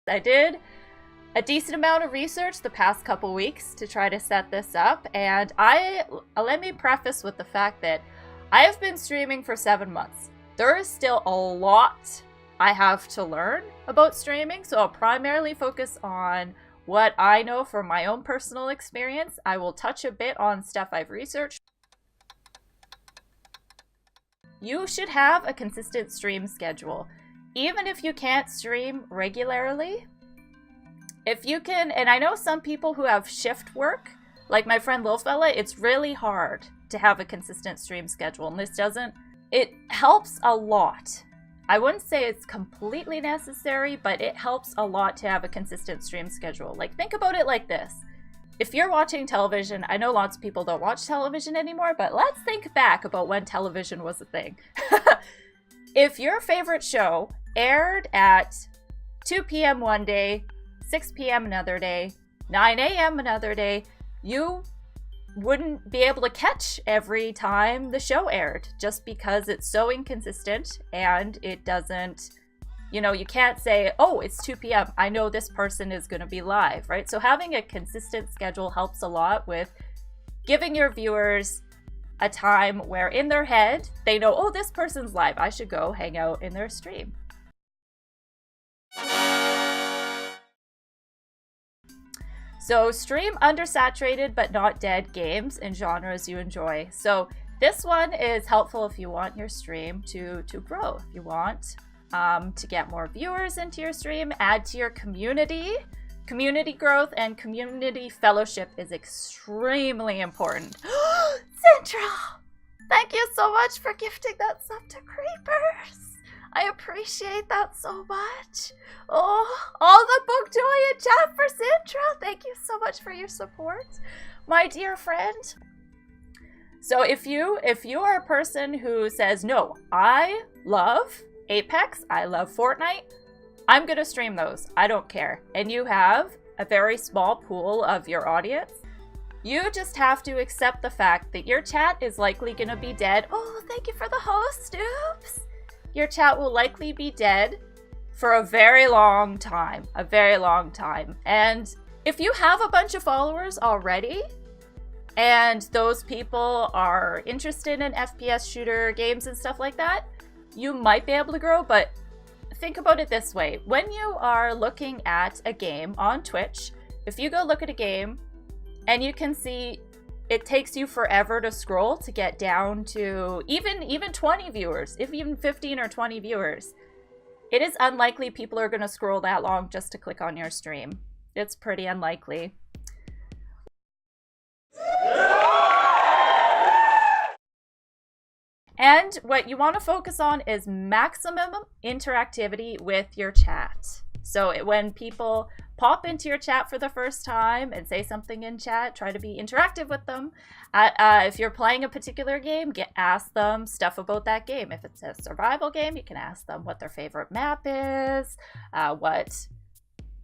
I did a decent amount of research the past couple weeks to try to set this up, and let me preface with the fact that I have been streaming for 7 months. There is still a lot I have to learn about streaming, so I'll primarily focus on what I know from my own personal experience. I will touch a bit on stuff I've researched. You should have a consistent stream schedule. Even if you can't stream regularly, if you can, and I know some people who have shift work, like my friend Lilfella, it's really hard to have a consistent stream schedule, and it helps a lot. I wouldn't say it's completely necessary, but it helps a lot to have a consistent stream schedule. Like, think about it like this. If you're watching television, I know lots of people don't watch television anymore, but let's think back about when television was a thing. If your favorite show aired at 2 p.m. one day, 6 p.m. another day, 9 a.m. another day, you wouldn't be able to catch every time the show aired just because it's so inconsistent and it doesn't, you can't say, oh, it's 2 p.m. I know this person is going to be live, right? So having a consistent schedule helps a lot with giving your viewers a time where in their head they know, oh, this person's live. I should go hang out in their stream. So stream undersaturated but not dead games and genres you enjoy. So this one is helpful if you want your stream to grow. If you want to get more viewers into your stream, add to your community. Community growth and community fellowship is extremely important. Central! Thank you so much for gifting that sub to Creepers. I appreciate that so much. Oh, all the book joy in chat for Sintra. Thank you so much for your support, my dear friend. So if you are a person who says, no, I love Apex, I love Fortnite, I'm gonna stream those, I don't care, and you have a very small pool of your audience, you just have to accept the fact that your chat is likely gonna be dead. Oh, thank you for the host, oops. Your chat will likely be dead for a very long time, And if you have a bunch of followers already, and those people are interested in FPS shooter games and stuff like that, you might be able to grow, but think about it this way. When you are looking at a game on Twitch, if you go look at a game and you can see it takes you forever to scroll to get down to even 20 viewers, if even 15 or 20 viewers, it is unlikely people are going to scroll that long just to click on your stream. It's pretty unlikely. And what you want to focus on is maximum interactivity with your chat. So when people pop into your chat for the first time and say something in chat, try to be interactive with them. If you're playing a particular game, ask them stuff about that game. If it's a survival game, you can ask them what their favorite map is, what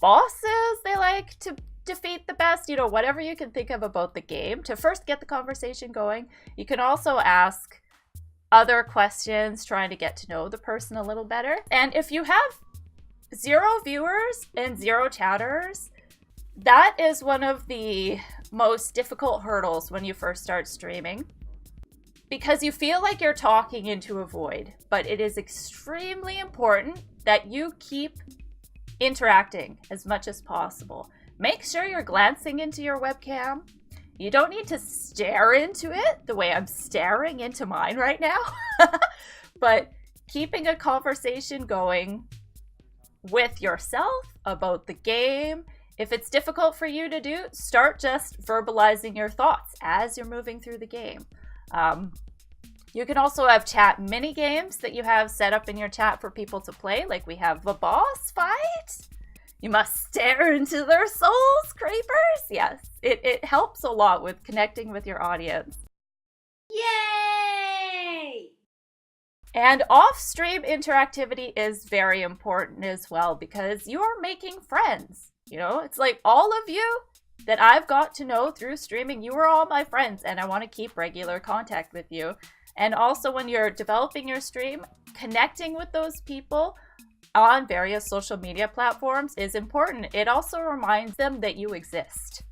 bosses they like to defeat the best, whatever you can think of about the game to first get the conversation going. You can also ask other questions, trying to get to know the person a little better. And if you have 0 viewers and 0 chatters, that is one of the most difficult hurdles when you first start streaming, because you feel like you're talking into a void. But it is extremely important that you keep interacting as much as possible. Make sure you're glancing into your webcam. You don't need to stare into it the way I'm staring into mine right now, but keeping a conversation going with yourself about the game. If it's difficult for you to do, start just verbalizing your thoughts as you're moving through the game. You can also have chat mini games that you have set up in your chat for people to play, like we have the boss fight. You must stare into their souls, creepers. Yes, it helps a lot with connecting with your audience. Yay! And off-stream interactivity is very important as well, because you are making friends. It's like all of you that I've got to know through streaming, you are all my friends, and I want to keep regular contact with you. And also when you're developing your stream, connecting with those people on various social media platforms is important. It also reminds them that you exist.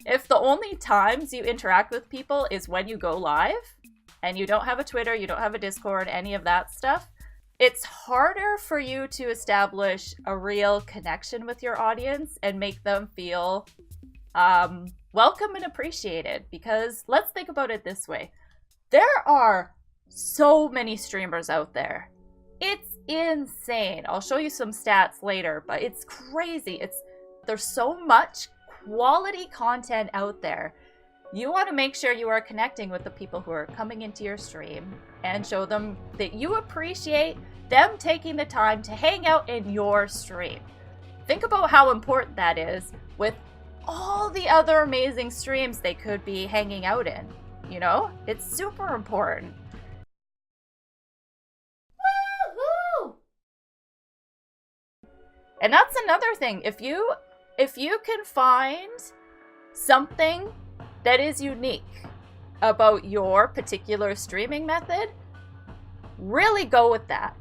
If the only times you interact with people is when you go live and you don't have a Twitter, you don't have a Discord, any of that stuff, it's harder for you to establish a real connection with your audience and make them feel welcome and appreciated. Because let's think about it this way. There are so many streamers out there. It's insane. I'll show you some stats later, but it's crazy. There's so much quality content out there. You want to make sure you are connecting with the people who are coming into your stream and show them that you appreciate them taking the time to hang out in your stream. Think about how important that is with all the other amazing streams they could be hanging out in. You know, it's super important. Woo-hoo! And that's another thing. If you can find something that is unique about your particular streaming method, really go with that.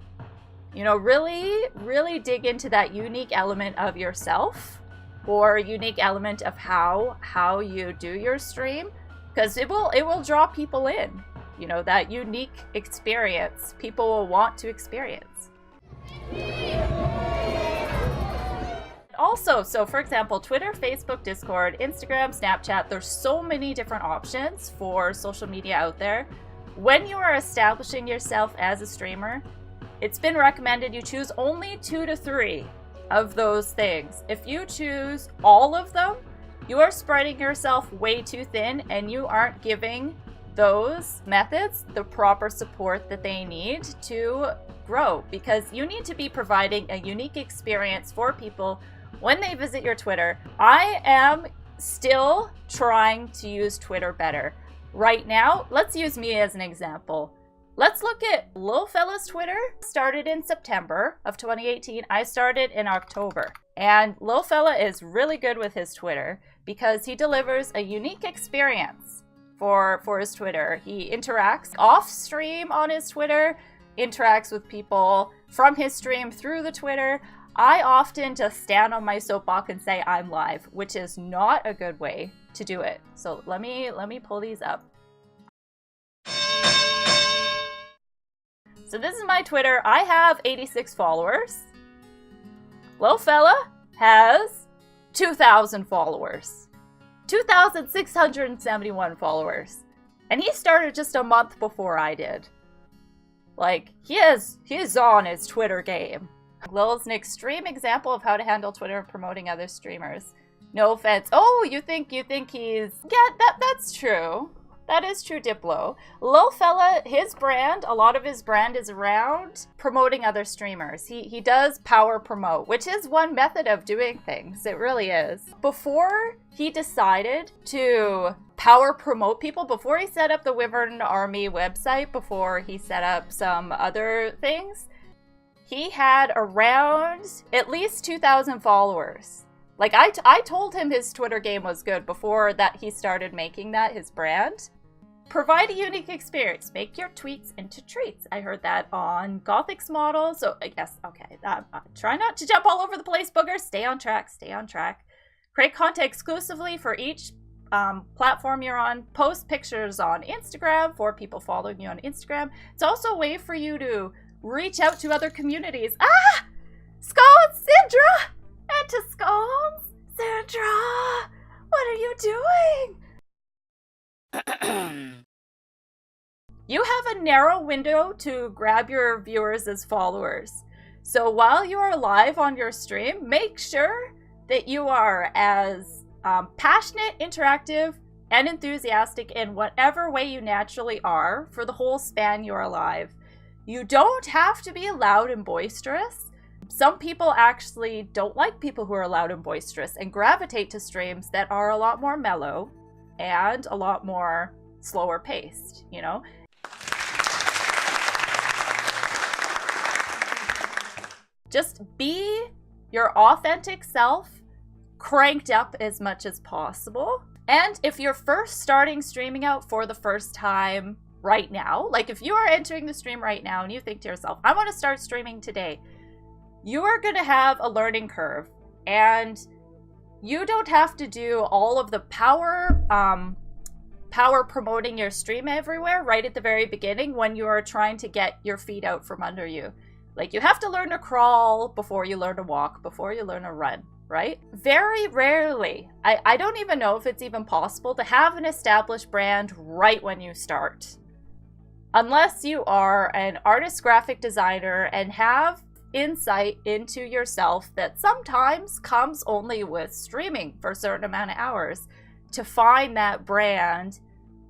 You know, really dig into that unique element of yourself or unique element of how you do your stream, because it will draw people in. You know, that unique experience people will want to experience. Also, so for example, Twitter, Facebook, Discord, Instagram, Snapchat, there's so many different options for social media out there. When you are establishing yourself as a streamer, it's been recommended you choose only 2 to 3 of those things. If you choose all of them, you are spreading yourself way too thin and you aren't giving those methods the proper support that they need to grow, because you need to be providing a unique experience for people when they visit your Twitter. I am still trying to use Twitter better. Right now, let's use me as an example. Let's look at Lil Fella's Twitter. Started in September of 2018. I started in October. And Lil Fella is really good with his Twitter because he delivers a unique experience for his Twitter. He interacts off stream on his Twitter, interacts with people from his stream through the Twitter. I often just stand on my soapbox and say I'm live, which is not a good way to do it. So let me pull these up. So this is my Twitter. I have 86 followers. Lil Fella has 2,000 followers. 2,671 followers. And he started just a month before I did. Like, he is on his Twitter game. Lil's an extreme example of how to handle Twitter and promoting other streamers. No offense. Oh, you think he's... Yeah, that's true. That is true, Diplo. Lil Fella, his brand, a lot of his brand is around promoting other streamers. He does power promote, which is one method of doing things. It really is. Before he decided to power promote people, before he set up the Wyvern Army website, before he set up some other things, he had around at least 2,000 followers. Like, I told him his Twitter game was good before that he started making that his brand. Provide a unique experience. Make your tweets into treats. I heard that on Gothic's model. So I guess, okay, try not to jump all over the place, Booger. Stay on track, stay on track. Create content exclusively for each platform you're on. Post pictures on Instagram for people following you on Instagram. It's also a way for you to reach out to other communities. Ah! Scones, Sindra! And to Scones, Sindra! What are you doing? You have a narrow window to grab your viewers as followers. So while you are live on your stream, make sure that you are as passionate, interactive, and enthusiastic in whatever way you naturally are for the whole span you are live. You don't have to be loud and boisterous. Some people actually don't like people who are loud and boisterous and gravitate to streams that are a lot more mellow and a lot more slower paced, you know? Just be your authentic self, cranked up as much as possible. And if you're first starting streaming out for the first time right now, like if you are entering the stream right now and you think to yourself, I want to start streaming today, you are going to have a learning curve, and you don't have to do all of the power promoting your stream everywhere right at the very beginning when you are trying to get your feet out from under you. Like, you have to learn to crawl before you learn to walk, before you learn to run, right? Very rarely, I don't even know if it's even possible to have an established brand right when you start. Unless you are an artist graphic designer and have insight into yourself that sometimes comes only with streaming for a certain amount of hours, to find that brand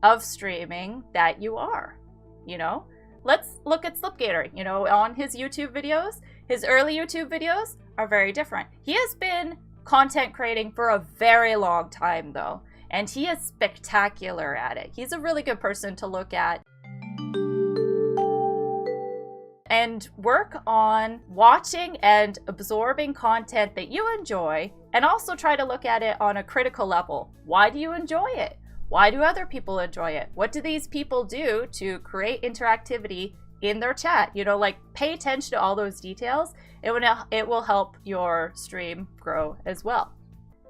of streaming that you are, you know? Let's look at Slipgator. You know, on his YouTube videos, his early YouTube videos are very different. He has been content creating for a very long time though, and he is spectacular at it. He's a really good person to look at and work on watching and absorbing content that you enjoy, and also try to look at it on a critical level. Why do you enjoy it? Why do other people enjoy it? What do these people do to create interactivity in their chat? You know, like, pay attention to all those details. It will help your stream grow as well.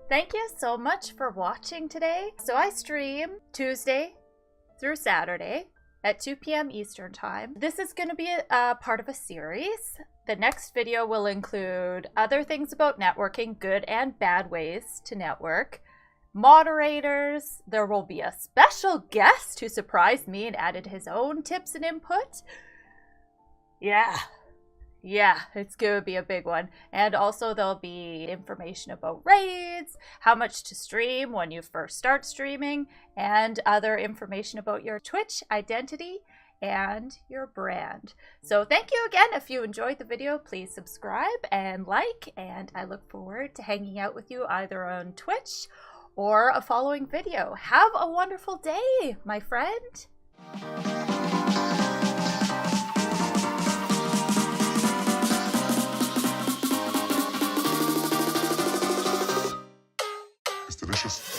Thank you so much for watching today. So I stream Tuesday through Saturday at 2 p.m. Eastern Time. This is going to be a part of a series. The next video will include other things about networking, good and bad ways to network, moderators. There will be a special guest who surprised me and added his own tips and input. Yeah, it's going to be a big one. And also there'll be information about raids, how much to stream when you first start streaming, and other information about your Twitch identity and your brand. So thank you again. If you enjoyed the video, please subscribe and like, and I look forward to hanging out with you either on Twitch or a following video. Have a wonderful day, my friend. It's delicious.